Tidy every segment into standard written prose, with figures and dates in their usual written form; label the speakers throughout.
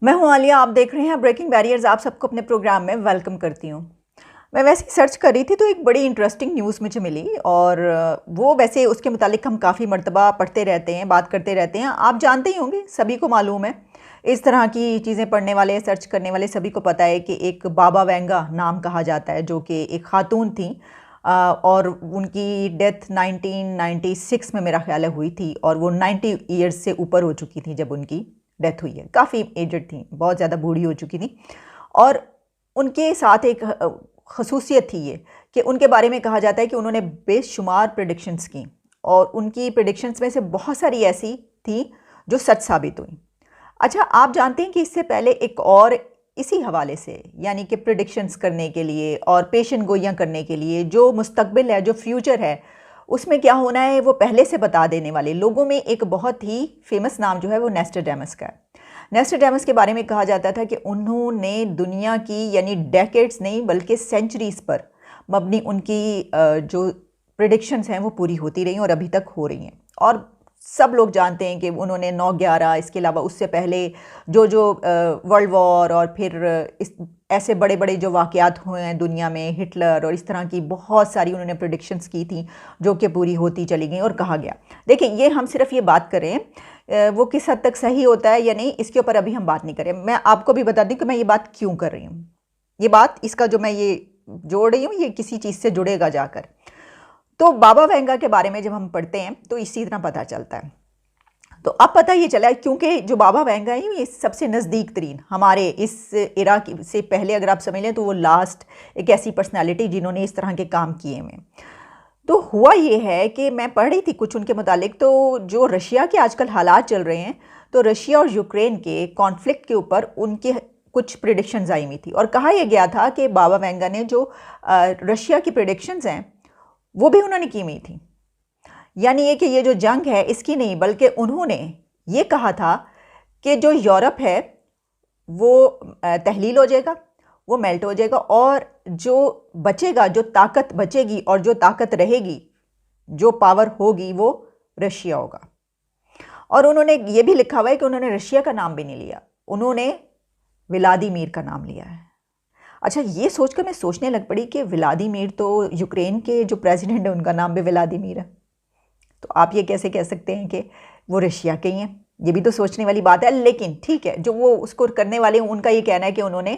Speaker 1: मैं हूँ आलिया, आप देख रहे हैं ब्रेकिंग बैरियर्स। आप सबको अपने प्रोग्राम में वेलकम करती हूँ। मैं वैसे ही सर्च कर रही थी तो एक बड़ी इंटरेस्टिंग न्यूज़ मुझे मिली और वो वैसे उसके मुतालिक हम काफ़ी मर्तबा पढ़ते रहते हैं, बात करते रहते हैं। आप जानते ही होंगे, सभी को मालूम है। इस तरह की चीज़ें पढ़ने वाले, सर्च करने वाले सभी को पता है कि एक बाबा वेंगा नाम कहा जाता है, जो कि एक खातून थी। और उनकी डेथ 1996 में मेरा ख्याल है हुई थी और वो 90 ईयर्स से ऊपर हो चुकी थी जब उनकी डेथ हुई है। काफ़ी एजड थी, बहुत ज़्यादा बूढ़ी हो चुकी थी। और उनके साथ एक खसूसियत थी ये कि उनके बारे में कहा जाता है कि उन्होंने बेशुमार प्रेडिक्शंस की और उनकी प्रेडिक्शंस में से बहुत सारी ऐसी थी जो सच साबित हुई। अच्छा, आप जानते हैं कि इससे पहले एक और इसी हवाले से, यानी कि प्रेडिक्शंस करने के लिए और पेशन गोइयाँ करने के लिए, जो मुस्तकबिल है, जो फ्यूचर है, उसमें क्या होना है वो पहले से बता देने वाले लोगों में एक बहुत ही फेमस नाम जो है वो नेस्ट्राडामस का है। नेस्ट्राडामस के बारे में कहा जाता था कि उन्होंने दुनिया की, यानी डेकेड्स नहीं बल्कि सेंचुरीज पर मबनी उनकी जो प्रिडिक्शंस हैं वो पूरी होती रही और अभी तक हो रही हैं। और सब लोग जानते हैं कि उन्होंने 9/11, इसके अलावा उससे पहले जो जो वर्ल्ड वॉर और फिर इस ऐसे बड़े बड़े जो वाक़यात हुए हैं दुनिया में, हिटलर और इस तरह की बहुत सारी उन्होंने प्रेडिक्शंस की थी जो कि पूरी होती चली गई। और कहा गया, देखिए ये हम सिर्फ ये बात करें वो किस हद तक सही होता है या नहीं, इसके ऊपर अभी हम बात नहीं करें। मैं आपको भी बता दूं कि मैं ये बात क्यों कर रही हूँ। ये बात, इसका जो मैं ये जोड़ रही हूँ, ये किसी चीज़ से जुड़ेगा जाकर। तो बाबा वेंगा के बारे में जब हम पढ़ते हैं तो इसी तरह पता चलता है। तो अब पता ये चला, क्योंकि जो बाबा वेंगा है ये सबसे नज़दीक तरीन हमारे इस इरा से पहले अगर आप समझ लें तो वो लास्ट एक ऐसी पर्सनालिटी जिन्होंने इस तरह के काम किए हुए। तो हुआ ये है कि मैं पढ़ रही थी कुछ उनके मुतालिक, तो जो रशिया के आजकल हालात चल रहे हैं, तो रशिया और यूक्रेन के कॉन्फ्लिक्ट के ऊपर उनके कुछ प्रिडिक्शंस आई हुई थी और कहा यह गया था कि बाबा वेंगा ने जो रशिया की प्रिडिक्शंस हैं वो भी उन्होंने की हुई थी। यानी ये कि ये जो जंग है इसकी नहीं, बल्कि उन्होंने ये कहा था कि जो यूरोप है वो तहलील हो जाएगा, वो मेल्ट हो जाएगा और जो बचेगा, जो ताकत बचेगी और जो ताकत रहेगी, जो पावर होगी, वो रशिया होगा। और उन्होंने ये भी लिखा हुआ है कि उन्होंने रशिया का नाम भी नहीं लिया, उन्होंने व्लादिमीर का नाम लिया है। अच्छा, ये सोचकर मैं सोचने लग पड़ी कि व्लादिमीर तो यूक्रेन के जो प्रेसिडेंट है उनका नाम भी व्लादिमीर है, तो आप ये कैसे कह सकते हैं कि वो रशिया के ही हैं? ये भी तो सोचने वाली बात है। लेकिन ठीक है, जो वो उसको करने वाले हैं उनका ये कहना है कि उन्होंने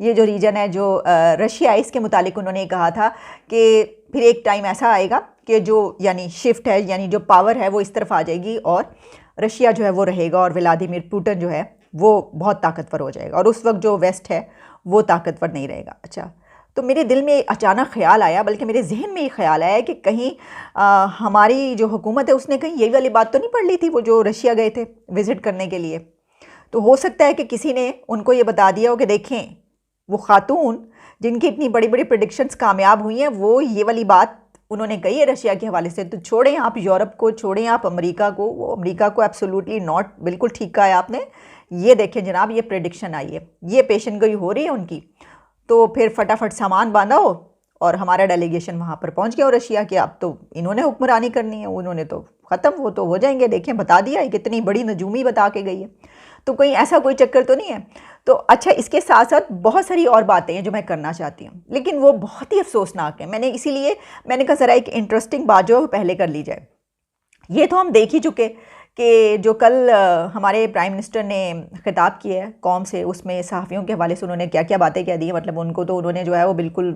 Speaker 1: ये जो रीजन है जो रशिया है, इसके मुतालिक उन्होंने कहा था कि फिर एक टाइम ऐसा आएगा कि जो यानी शिफ्ट है, यानी जो पावर है वो इस तरफ आ जाएगी और रशिया जो है वो रहेगा और व्लादिमीर पुतिन जो है वो बहुत ताकतवर हो जाएगा और उस वक्त जो वेस्ट है वो ताकतवर नहीं रहेगा। अच्छा, तो मेरे दिल में अचानक ख्याल आया, बल्कि मेरे जहन में ये ख्याल आया कि कहीं हमारी जो हुकूमत है उसने कहीं यही वाली बात तो नहीं पढ़ ली थी, वो जो रशिया गए थे विज़िट करने के लिए। तो हो सकता है कि किसी ने उनको ये बता दिया हो कि देखें, वो खातून जिनकी इतनी बड़ी बड़ी प्रेडिक्शंस कामयाब हुई हैं, वो ये वाली बात उन्होंने कही है रशिया के हवाले से। तो छोड़ें आप यूरोप को, छोड़ें आप अमेरिका को, वो अमेरिका को एब्सोल्युटली नॉट, बिल्कुल ठीक कहा है आपने। ये देखें जनाब, ये प्रेडिक्शन आई है, ये पेशन गोई हो रही है उनकी। तो फिर फटाफट सामान बांधा हो और हमारा डेलीगेशन वहाँ पर पहुँच गया। और रशिया के अब तो इन्होंने हुक्मरानी करनी है, उन्होंने तो ख़त्म, वो तो हो जाएंगे। देखें, बता दिया है, कितनी बड़ी नजूमी बता के गई है। तो कहीं ऐसा कोई चक्कर तो नहीं है। तो अच्छा, इसके साथ साथ बहुत सारी और बातें हैं जो मैं करना चाहती हूँ, लेकिन वो बहुत ही अफसोसनाक है। इसीलिए मैंने कहा ज़रा एक इंटरेस्टिंग बात जो है पहले कर ली जाए। ये तो हम देख ही चुके कि जो कल हमारे प्राइम मिनिस्टर ने खिताब किया है कौम से, उसमें सहाफ़ियों के हवाले से उन्होंने क्या क्या बातें कह दी हैं। मतलब उनको तो उन्होंने जो है वो बिल्कुल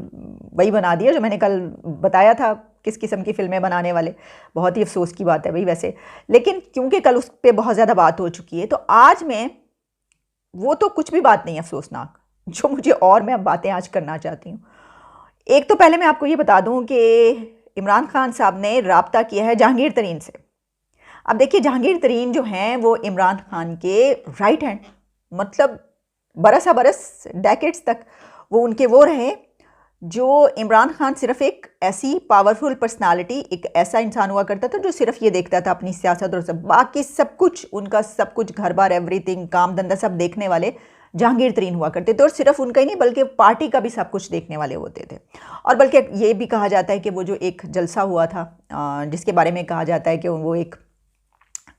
Speaker 1: वही बना दिया जो मैंने कल बताया था, किस किस्म की फ़िल्में बनाने वाले। बहुत ही अफसोस की बात है भाई वैसे, लेकिन क्योंकि कल उस पर बहुत ज़्यादा बात हो चुकी है, तो आज मैं वो तो कुछ भी बात नहीं अफसोसनाक जो मुझे, और मैं अब बातें आज करना चाहती हूँ। एक तो पहले मैं आपको ये बता दूँ कि इमरान खान साहब ने राब्ता किया है जहांगीर तरीन से। अब देखिए, जहांगीर तरीन जो हैं वो इमरान खान के राइट हैंड, मतलब बरसा बरस डेकेड्स तक वो उनके वो रहे। जो इमरान खान सिर्फ एक ऐसी पावरफुल पर्सनालिटी, एक ऐसा इंसान हुआ करता था जो सिर्फ ये देखता था अपनी सियासत और सब, बाकी सब कुछ उनका, सब कुछ घर बार एवरीथिंग, काम धंधा सब देखने वाले जहांगीर तरीन हुआ करते थे। और सिर्फ उनका ही नहीं बल्कि पार्टी का भी सब कुछ देखने वाले होते थे। और बल्कि ये भी कहा जाता है कि वो जो एक जलसा हुआ था जिसके बारे में कहा जाता है कि वो एक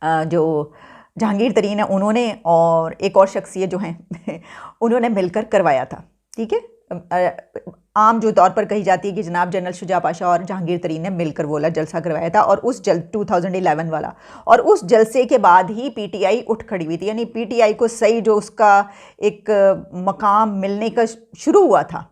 Speaker 1: जो जहांगीर तरीन है, उन्होंने और एक और शख्सियत जो हैं उन्होंने मिलकर करवाया था। ठीक है, आम जो तौर पर कही जाती है कि जनाब जनरल शुजा पाशा और जहांगीर तरीन ने मिलकर वो वाला जलसा करवाया था, और उस 2011 वाला, और उस जलसे के बाद ही पीटीआई उठ खड़ी हुई थी। यानी पीटीआई को सही जो उसका एक मकाम मिलने का शुरू हुआ था,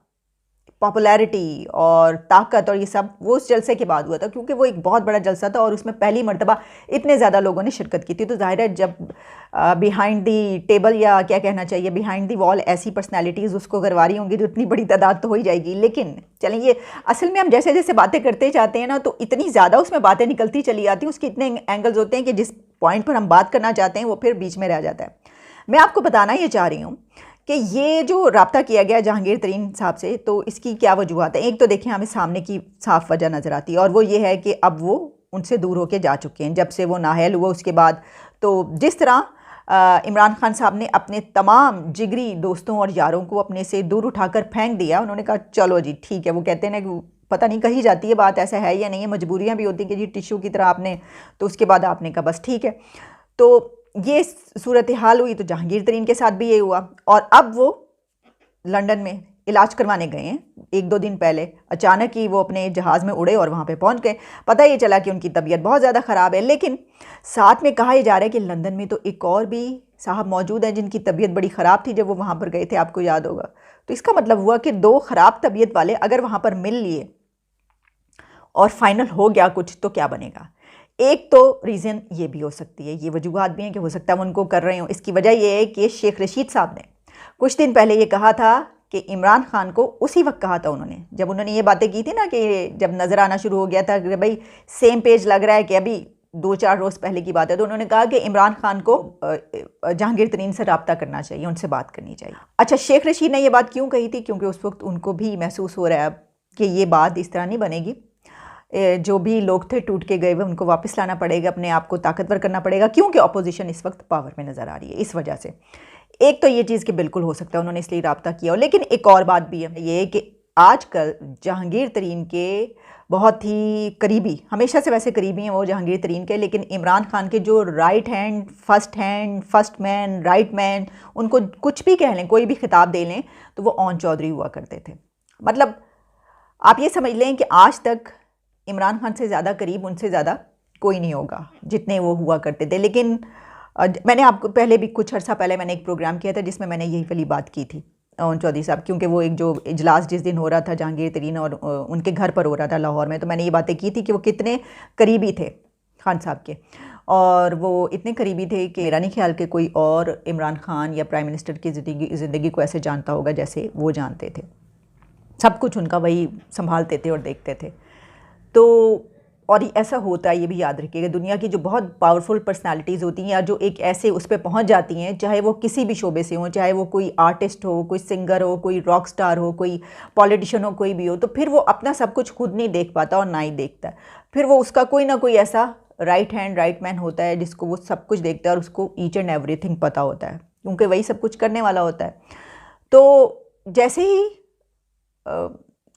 Speaker 1: पॉपुलैरिटी और ताकत और ये सब, वो उस जलसे के बाद हुआ था, क्योंकि वो एक बहुत बड़ा जलसा था और उसमें पहली मर्तबा इतने ज़्यादा लोगों ने शिरकत की थी। तो जाहिर है जब बिहाइंड दी टेबल, या क्या कहना चाहिए, बिहाइंड दी वॉल ऐसी पर्सनैलिटीज़ उसको करवा रही होंगी तो इतनी बड़ी तादाद तो हो ही जाएगी। लेकिन चलें, ये असल में हम जैसे जैसे बातें करते जाते हैं ना, तो इतनी ज़्यादा उसमें बातें निकलती चली आती हैं, उसके इतने एंगल्स होते हैं कि जिस पॉइंट पर हम बात करना चाहते हैं वो फिर बीच में रह जाता है। मैं आपको बताना ये चाह रही हूँ कि ये जो राब्ता किया गया जहांगीर तरीन साहब से, तो इसकी क्या वजूहत है। एक तो देखें, हमें सामने की साफ वजह नज़र आती है, और वो ये है कि अब वो उनसे दूर होके जा चुके हैं जब से वो नाहल हुआ उसके बाद। तो जिस तरह इमरान खान साहब ने अपने तमाम जिगरी दोस्तों और यारों को अपने से दूर उठाकर फेंक दिया, उन्होंने कहा चलो जी ठीक है। वो कहते हैं ना कि पता नहीं कही जाती है बात, ऐसा है या नहीं है, मजबूरियाँ भी होती हैं कि जी टिश्यू की तरह आपने, तो उसके बाद आपने कहा बस ठीक है। तो ये सूरत हाल हुई, तो जहांगीर तरीन के साथ भी ये हुआ, और अब वो लंदन में इलाज करवाने गए हैं। 1-2 दिन पहले अचानक ही वो अपने जहाज़ में उड़े और वहाँ पे पहुँच गए। पता ये चला कि उनकी तबीयत बहुत ज़्यादा ख़राब है, लेकिन साथ में कहा जा रहा है कि लंदन में तो एक और भी साहब मौजूद हैं जिनकी तबीयत बड़ी ख़राब थी जब वो वहाँ पर गए थे, आपको याद होगा। तो इसका मतलब हुआ कि 2 ख़राब तबीयत वाले अगर वहाँ पर मिल लिए और फाइनल हो गया कुछ, तो क्या बनेगा। एक तो रीज़न ये भी हो सकती है, ये वजूहत भी हैं कि हो सकता है वो उनको कर रहे हो। इसकी वजह ये है कि शेख रशीद साहब ने कुछ दिन पहले ये कहा था कि इमरान खान को, उसी वक्त कहा था उन्होंने, जब उन्होंने ये बातें की थी ना, कि जब नज़र आना शुरू हो गया था कि भाई सेम पेज लग रहा है, कि अभी 2-4 रोज़ पहले की बात है, तो उन्होंने कहा कि इमरान खान को जहांगीर तरीन से रब्ता करना चाहिए, उनसे बात करनी चाहिए। अच्छा, शेख रशीद ने ये बात क्यों कही थी? क्योंकि उस वक्त उनको भी महसूस हो रहा है कि ये बात इस तरह नहीं बनेगी, जो भी लोग थे टूट के गए हुए उनको वापस लाना पड़ेगा, अपने आप को ताकतवर करना पड़ेगा, क्योंकि अपोजिशन इस वक्त पावर में नज़र आ रही है। इस वजह से एक तो ये चीज़ कि बिल्कुल हो सकता है उन्होंने इसलिए रब्ता किया हो। लेकिन एक और बात भी है, ये कि आजकल जहांगीर तरीन के बहुत ही करीबी, हमेशा से वैसे करीबी हैं वो जहांगीर तरीन के, लेकिन इमरान खान के जो right hand, first man, right man, उनको कुछ भी कह लें, कोई भी खिताब दे लें, तो वो ओन चौधरी हुआ करते थे। मतलब आप ये समझ लें कि आज तक इमरान खान से ज़्यादा करीब उनसे ज़्यादा कोई नहीं होगा जितने वो हुआ करते थे। लेकिन मैंने आपको पहले भी कुछ अर्सा पहले मैंने एक प्रोग्राम किया था जिसमें मैंने यही वाली बात की थी ओन चौधरी साहब, क्योंकि वो एक जो इजलास जिस दिन हो रहा था जहांगीर तरीन और उनके घर पर हो रहा था लाहौर में, तो मैंने ये बातें की थी कि वो कितने करीबी थे खान साहब के, और वो इतने करीबी थे कि मेरा नहीं ख्याल कि कोई और इमरान खान या प्राइम मिनिस्टर की ज़िंदगी को ऐसे जानता होगा जैसे वो जानते थे। सब कुछ उनका वही संभालते थे और देखते थे। तो और ऐसा होता है, ये भी याद रखिएगा, दुनिया की जो बहुत पावरफुल पर्सनालिटीज़ होती हैं या जो एक ऐसे उस पर पहुँच जाती हैं, चाहे वो किसी भी शोबे से हो, चाहे वो कोई आर्टिस्ट हो, कोई सिंगर हो, कोई रॉक स्टार हो, कोई पॉलिटिशियन हो, कोई भी हो, तो फिर वो अपना सब कुछ खुद नहीं देख पाता और ना ही देखता है। फिर वो उसका कोई ना कोई ऐसा राइट हैंड, राइट मैन होता है जिसको वो सब कुछ देखता है और उसको ईच एंड एवरीथिंग पता होता है, क्योंकि वही सब कुछ करने वाला होता है। तो जैसे ही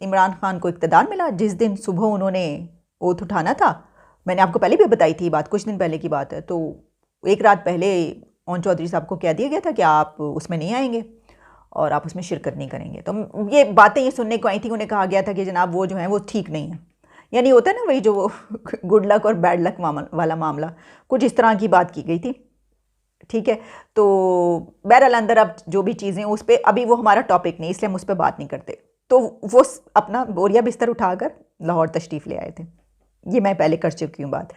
Speaker 1: इमरान खान को इक़्तिदार मिला, जिस दिन सुबह उन्होंने ओथ उठाना था, मैंने आपको पहले भी बताई थी बात, कुछ दिन पहले की बात है, तो एक रात पहले ओन चौधरी साहब को कह दिया गया था कि आप उसमें नहीं आएंगे और आप उसमें शिरकत नहीं करेंगे। तो ये बातें ये सुनने को आई थी, उन्हें कहा गया था कि जनाब वो जो है वो ठीक नहीं है, यानी होता है ना वही जो वो गुड लक और बैड लक वाला मामला, कुछ इस तरह की बात की गई थी। ठीक है, तो बहरहाल अंदर अब जो भी चीज़ें उस पर, अभी वो हमारा टॉपिक नहीं, इसलिए हम उस पर बात नहीं करते। तो वो अपना बोरिया बिस्तर उठाकर लाहौर तशरीफ़ ले आए थे, ये मैं पहले कर चुकी हूँ बात।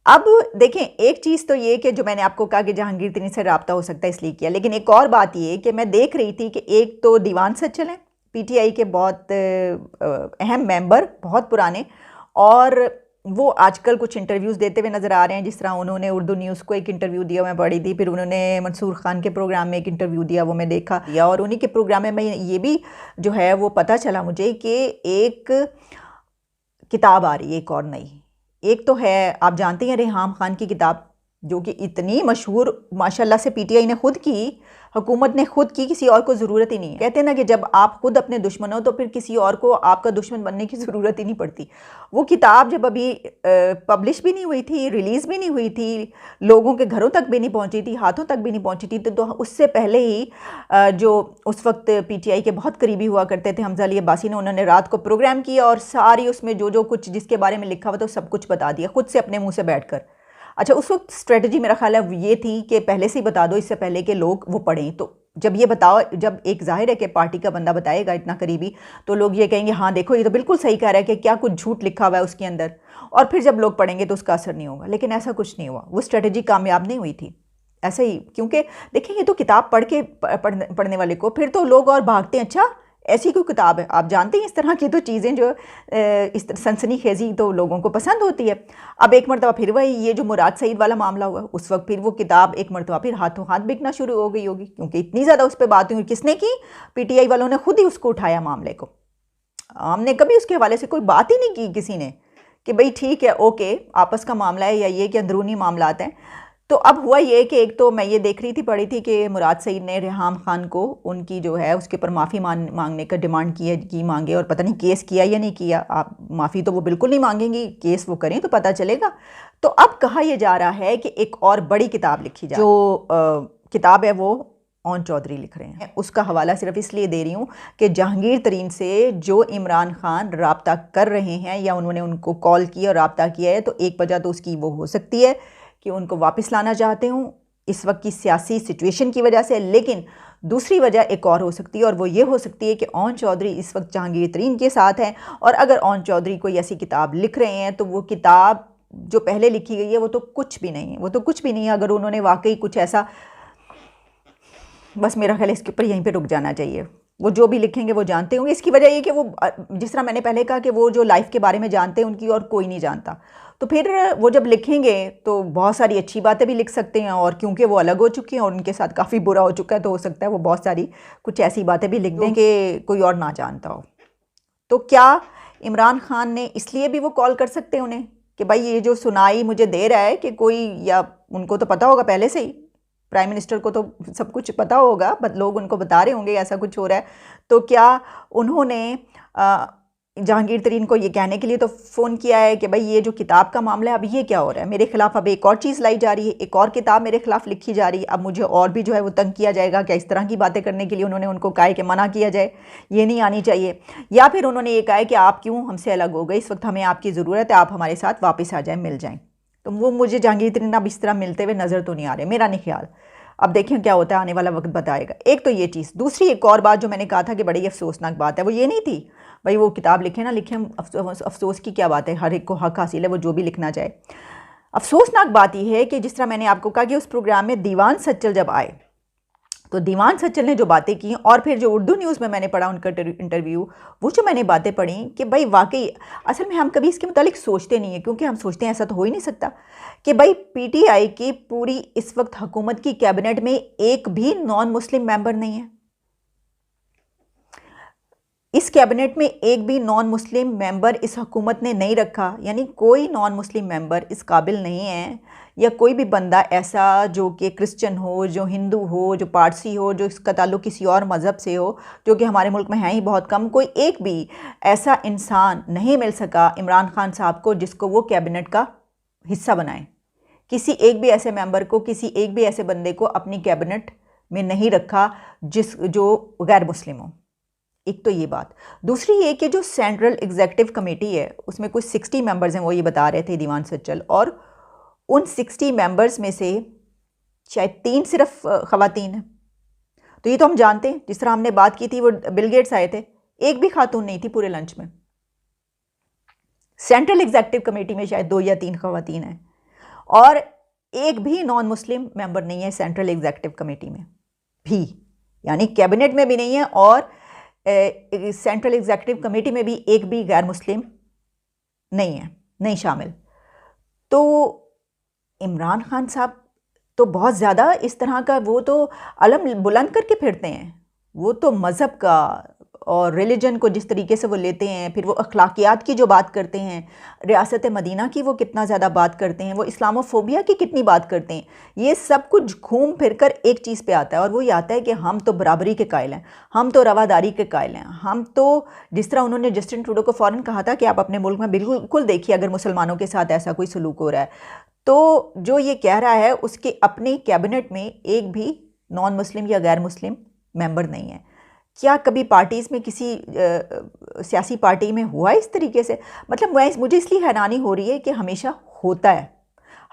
Speaker 1: अब देखें, एक चीज़ तो ये कि जो मैंने आपको कहा कि जहांगीर तरीन से रब्ता हो सकता है इसलिए किया, लेकिन एक और बात ये कि मैं देख रही थी कि एक तो दीवान सज्जन हैं पीटीआई के बहुत अहम मेंबर, बहुत पुराने, और वो आजकल कुछ इंटरव्यूज़ देते हुए नज़र आ रहे हैं। जिस तरह उन्होंने उर्दू न्यूज़ को एक इंटरव्यू दिया, मैं पढ़ी थी, फिर उन्होंने मंसूर खान के प्रोग्राम में एक इंटरव्यू दिया, वो मैं देखा, और उन्हीं के प्रोग्राम में मैं ये भी जो है वो पता चला मुझे कि एक किताब आ रही है, एक और नई। एक तो है, आप जानते हैं, रेहाम खान की किताब, जो कि इतनी मशहूर माशाल्लाह से पीटीआई ने खुद की, हुकूमत ने खुद की, किसी और को ज़रूरत ही नहीं है। कहते हैं ना कि जब आप खुद अपने दुश्मन हो तो फिर किसी और को आपका दुश्मन बनने की ज़रूरत ही नहीं पड़ती। वो किताब जब अभी पब्लिश भी नहीं हुई थी, रिलीज़ भी नहीं हुई थी, लोगों के घरों तक भी नहीं पहुंची थी, हाथों तक भी नहीं पहुंची थी, तो उससे पहले ही जो उस वक्त पीटीआई के बहुत करीबी हुआ करते थे हमजा अली अब्बासी ने, उन्होंने रात को प्रोग्राम किया और सारी उसमें जो जो कुछ जिसके बारे में लिखा हुआ तो सब कुछ बता दिया खुद से अपने मुँह से बैठ कर। अच्छा, उस वक्त स्ट्रेटजी मेरा ख्याल है ये थी कि पहले से ही बता दो, इससे पहले कि लोग वो पढ़ें। तो जब ये बताओ, जब एक जाहिर है कि पार्टी का बंदा बताएगा इतना करीबी, तो लोग ये कहेंगे हाँ देखो ये तो बिल्कुल सही कह रहा है कि क्या कुछ झूठ लिखा हुआ है उसके अंदर, और फिर जब लोग पढ़ेंगे तो उसका असर नहीं होगा। लेकिन ऐसा कुछ नहीं हुआ, वो स्ट्रेटजी कामयाब नहीं हुई थी ऐसे ही, क्योंकि देखिए ये तो किताब पढ़ने वाले को फिर तो लोग और भागते हैं, अच्छा ऐसी कोई किताब है। आप जानते हैं इस तरह की तो चीज़ें जो इस सनसनीखेज़ी तो लोगों को पसंद होती है। अब एक मरतबा फिर वही ये जो मुराद सईद वाला मामला हुआ, उस वक्त फिर वो किताब एक मरतबा फिर हाथों हाथ बिकना शुरू हो गई होगी, क्योंकि इतनी ज़्यादा उस पर बात हुई। किसने की? पीटीआई वालों ने खुद ही उसको उठाया मामले को। हमने कभी उसके हवाले से कोई बात ही नहीं की किसी ने कि भाई ठीक है ओके आपस का मामला है या ये कि अंदरूनी मामलात हैं। तो अब हुआ ये कि एक तो मैं ये देख रही थी, पढ़ी थी कि मुराद सईद ने रेहाम खान को उनकी जो है उसके ऊपर माफ़ी मांगने का डिमांड की मांगे, और पता नहीं केस किया या नहीं किया। आप माफ़ी तो वो बिल्कुल नहीं मांगेंगी, केस वो करें तो पता चलेगा। तो अब कहा यह जा रहा है कि एक और बड़ी किताब लिखी जाए। जो किताब है वो ओन चौधरी लिख रहे हैं। उसका हवाला सिर्फ इसलिए दे रही हूँ कि जहांगीर तरीन से जो इमरान खान रब्ता कर रहे हैं या उन्होंने उनको कॉल किया और रब्ता किया है, तो एक वजह तो उसकी वो हो सकती है कि उनको वापस लाना चाहते हूँ इस वक्त की सियासी सिचुएशन की वजह से, लेकिन दूसरी वजह एक और हो सकती है, और वो ये हो सकती है कि ओन चौधरी इस वक्त जहांगीर तरीन के साथ हैं, और अगर ओन चौधरी कोई ऐसी किताब लिख रहे हैं तो वो किताब जो पहले लिखी गई है वो तो कुछ भी नहीं है, वो तो कुछ भी नहीं है। अगर उन्होंने वाकई कुछ ऐसा, बस मेरा ख्याल है इसके ऊपर यहीं पे रुक जाना चाहिए। वो जो भी लिखेंगे वो जानते होंगे। इसकी वजह ये कि वो, जिस तरह मैंने पहले कहा कि वो जो लाइफ के बारे में जानते हैं उनकी और कोई नहीं जानता, तो फिर वो जब लिखेंगे तो बहुत सारी अच्छी बातें भी लिख सकते हैं, और क्योंकि वो अलग हो चुके हैं और उनके साथ काफ़ी बुरा हो चुका है, तो हो सकता है वो बहुत सारी कुछ ऐसी बातें भी लिख दें कि कोई और ना जानता हो। तो क्या इमरान खान ने इसलिए भी वो कॉल कर सकते हैं उन्हें कि भाई ये जो सुनाई मुझे दे रहा है कि कोई, या उनको तो पता होगा पहले से ही, प्राइम मिनिस्टर को तो सब कुछ पता होगा, बट लोग उनको बता रहे होंगे ऐसा कुछ हो रहा है, तो क्या उन्होंने जहांगीर तरीन को ये कहने के लिए तो फ़ोन किया है कि भाई ये जो किताब का मामला है अब ये क्या हो रहा है, मेरे खिलाफ अब एक और चीज़ लाई जा रही है, एक और किताब मेरे खिलाफ लिखी जा रही है, अब मुझे और भी जो है वो तंग किया जाएगा। क्या इस तरह की बातें करने के लिए उन्होंने उनको कहा है कि मना किया जाए, ये नहीं आनी चाहिए? या फिर उन्होंने ये कहा है कि आप क्यों हमसे अलग हो गए, इस वक्त हमें आपकी ज़रूरत है, आप हमारे साथ वापस आ जाएँ, मिल जाएँ। तो वो मुझे जहांगीर तरीन अब इस तरह मिलते हुए नज़र तो नहीं आ रहे, मेरा नहीं ख्याल। अब देखें क्या होता है, आने वाला वक्त बताएगा। एक तो ये चीज़, दूसरी एक और बात जो मैंने कहा था कि बड़ी अफसोसनाक बात है, वो ये नहीं थी भाई वो किताब लिखे ना लिखे, अफसोस की क्या बात है, हर एक को हक हासिल है वो जो भी लिखना चाहे। अफसोसनाक बात यह है कि जिस तरह मैंने आपको कहा कि उस प्रोग्राम में दीवान सच्चल जब आए, तो दीवान सच्चल ने जो बातें की, और फिर जो उर्दू न्यूज़ में मैंने पढ़ा उनका इंटरव्यू, वो जो मैंने बातें पढ़ी कि भाई वाकई, असल में हम कभी इसके मुतालिक सोचते नहीं है, क्योंकि हम सोचते हैं ऐसा तो हो ही नहीं सकता कि भाई पीटीआई की पूरी इस वक्त हुकूमत की कैबिनेट में एक भी नॉन मुस्लिम मेंबर नहीं है। इस कैबिनेट में एक भी नॉन मुस्लिम मेंबर इस हुकूमत ने नहीं रखा, यानी कोई नॉन मुस्लिम मेंबर इस काबिल नहीं है, या कोई भी बंदा ऐसा जो कि क्रिश्चियन हो, जो हिंदू हो, जो पारसी हो, जो इसका ताल्लुक़ किसी और मज़हब से हो, जो कि हमारे मुल्क में है ही बहुत कम, कोई एक भी ऐसा इंसान नहीं मिल सका इमरान खान साहब को जिसको वो कैबिनेट का हिस्सा बनाए। किसी एक भी ऐसे मेंबर को, किसी एक भी ऐसे बंदे को अपनी कैबिनेट में नहीं रखा जो गैर मुस्लिम हो। एक तो ये बात। दूसरी ये कि जो सेंट्रल एग्जीक्यूटिव कमेटी है उसमें कुछ 60 मेंबर्स हैं, वो ये बता रहे थे दीवान सच्चल, और उन 60 मेंबर्स में से शायद 3 सिर्फ ख़वातीन हैं। तो ये तो हम जानते हैं, जिस तरह हमने बात की थी, वो बिल गेट्स आए थे, एक भी खातून नहीं थी पूरे लंच में। सेंट्रल एग्जीक्यूटिव कमेटी में शायद 2 या 3 ख़वातीन हैं, और एक भी नॉन मुस्लिम मेंबर नहीं है सेंट्रल एग्जीक्यूटिव कमेटी में भी, यानी कैबिनेट में भी नहीं है, और सेंट्रल एग्जीक्यूटिव कमेटी में भी एक भी गैर मुस्लिम नहीं है, नहीं शामिल। तो इमरान खान साहब तो बहुत ज़्यादा इस तरह का, वो तो अलम बुलंद करके फिरते हैं, वो तो मज़हब का, और रिलीजन को जिस तरीके से वो लेते हैं, फिर वो अखलाकियात की जो बात करते हैं, रियासत मदीना की वो कितना ज़्यादा बात करते हैं, वो इस्लामोफोबिया की कितनी बात करते हैं, ये सब कुछ घूम फिर कर एक चीज़ पे आता है, और वो ये आता है कि हम तो बराबरी के कायल हैं, हम तो रवादारी के कायल हैं, हम तो जिस तरह उन्होंने जस्टिन ट्रूडो को फ़ौरन कहा था कि आप अपने मुल्क में बिल्कुल देखिए अगर मुसलमानों के साथ ऐसा कोई सलूक हो रहा है, तो जो ये कह रहा है उसके अपनी कैबिनेट में एक भी नॉन मुस्लिम या गैर मुस्लिम मेंबर नहीं है। क्या कभी पार्टीज़ में किसी सियासी पार्टी में हुआ इस तरीके से? मतलब मुझे इसलिए हैरानी हो रही है कि हमेशा होता है,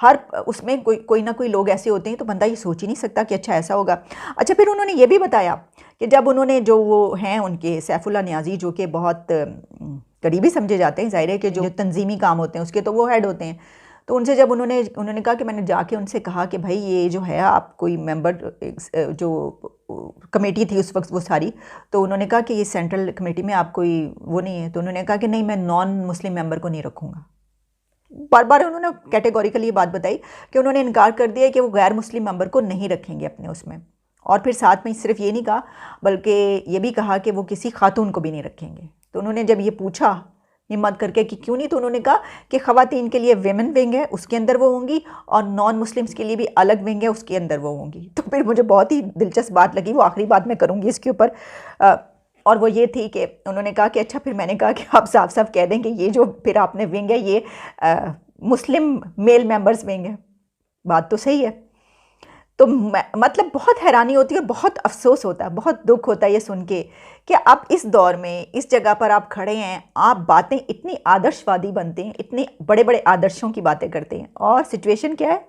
Speaker 1: हर उसमें कोई ना कोई लोग ऐसे होते हैं, तो बंदा ये सोच ही नहीं सकता कि अच्छा ऐसा होगा। अच्छा, फिर उन्होंने ये भी बताया कि जब उन्होंने जो वो हैं उनके सैफुल्ला नियाज़ी जो कि बहुत करीबी समझे जाते हैं, ज़ाहिर है कि जो तंजीमी काम होते हैं उसके तो वो हेड होते हैं, तो उनसे जब उन्होंने कहा कि मैंने जाके उनसे कहा कि भाई ये जो है आप कोई मेंबर जो कमेटी थी उस वक्त वो सारी, तो उन्होंने कहा कि ये सेंट्रल कमेटी में आप कोई वो नहीं है, तो उन्होंने कहा कि नहीं मैं नॉन मुस्लिम मेंबर को नहीं रखूँगा। बार बार उन्होंने कैटेगोरिकली ये बात बताई कि उन्होंने इनकार कर दिया कि वो गैर मुस्लिम मेंबर को नहीं रखेंगे अपने उसमें, और फिर साथ में सिर्फ ये नहीं कहा बल्कि ये भी कहा कि वो किसी खातून को भी नहीं रखेंगे। तो उन्होंने जब ये पूछा हिम्मत करके कि क्यों नहीं, तो उन्होंने कहा कि ख़वातीन के लिए वेमेन विंग है उसके अंदर वो होंगी, और नॉन मुस्लिम्स के लिए भी अलग विंग है उसके अंदर वो होंगी। तो फिर मुझे बहुत ही दिलचस्प बात लगी, वो आखिरी बात मैं करूँगी इसके ऊपर, और वो ये थी कि उन्होंने कहा कि अच्छा, फिर मैंने कहा कि आप साफ साफ कह दें कि ये जो फिर आपने विंग है ये मुस्लिम मेल मेंबर्स विंग है। बात तो सही है। तो मतलब बहुत हैरानी होती है, बहुत अफसोस होता है, बहुत दुख होता है ये सुन के कि आप इस दौर में इस जगह पर आप खड़े हैं, आप बातें इतनी आदर्शवादी बनते हैं, इतने बड़े बड़े आदर्शों की बातें करते हैं, और सिचुएशन क्या है,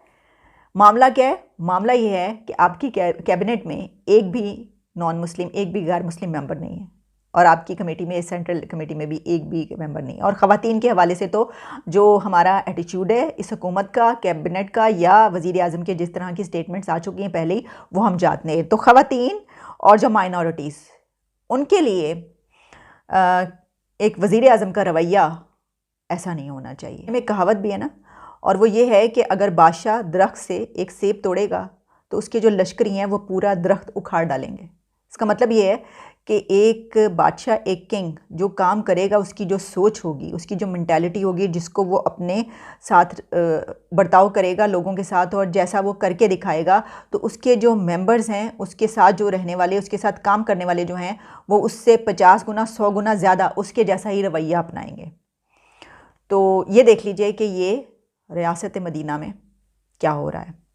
Speaker 1: मामला क्या है? मामला ये है कि आपकी कैबिनेट में एक भी नॉन मुस्लिम, एक भी गैर मुस्लिम मेंबर नहीं है, और आपकी कमेटी में, सेंट्रल कमेटी में भी एक भी मेंबर नहीं है। और ख़वातीन के हवाले से तो जो हमारा एटीट्यूड है इस हुकूमत का, कैबिनेट का, या वज़ीर आज़म के जिस तरह की स्टेटमेंट्स आ चुकी हैं पहले ही, वो हम जानते हैं। तो ख़वातीन और जो माइनॉरिटीज़, उनके लिए एक वज़ीर आज़म का रवैया ऐसा नहीं होना चाहिए। में कहावत भी है ना, और वो ये है कि अगर बादशाह दरख्त से एक सेब तोड़ेगा तो उसके जो लश्करी हैं वो पूरा दरख्त उखाड़ डालेंगे। इसका मतलब ये है कि एक बादशाह, एक किंग जो काम करेगा, उसकी जो सोच होगी, उसकी जो मेंटालिटी होगी, जिसको वो अपने साथ बर्ताव करेगा लोगों के साथ, और जैसा वो करके दिखाएगा, तो उसके जो मेंबर्स हैं, उसके साथ जो रहने वाले, उसके साथ काम करने वाले जो हैं, वो उससे 50 गुना 100 गुना ज़्यादा उसके जैसा ही रवैया अपनाएंगे। तो ये देख लीजिए कि ये रियासत मदीना में क्या हो रहा है।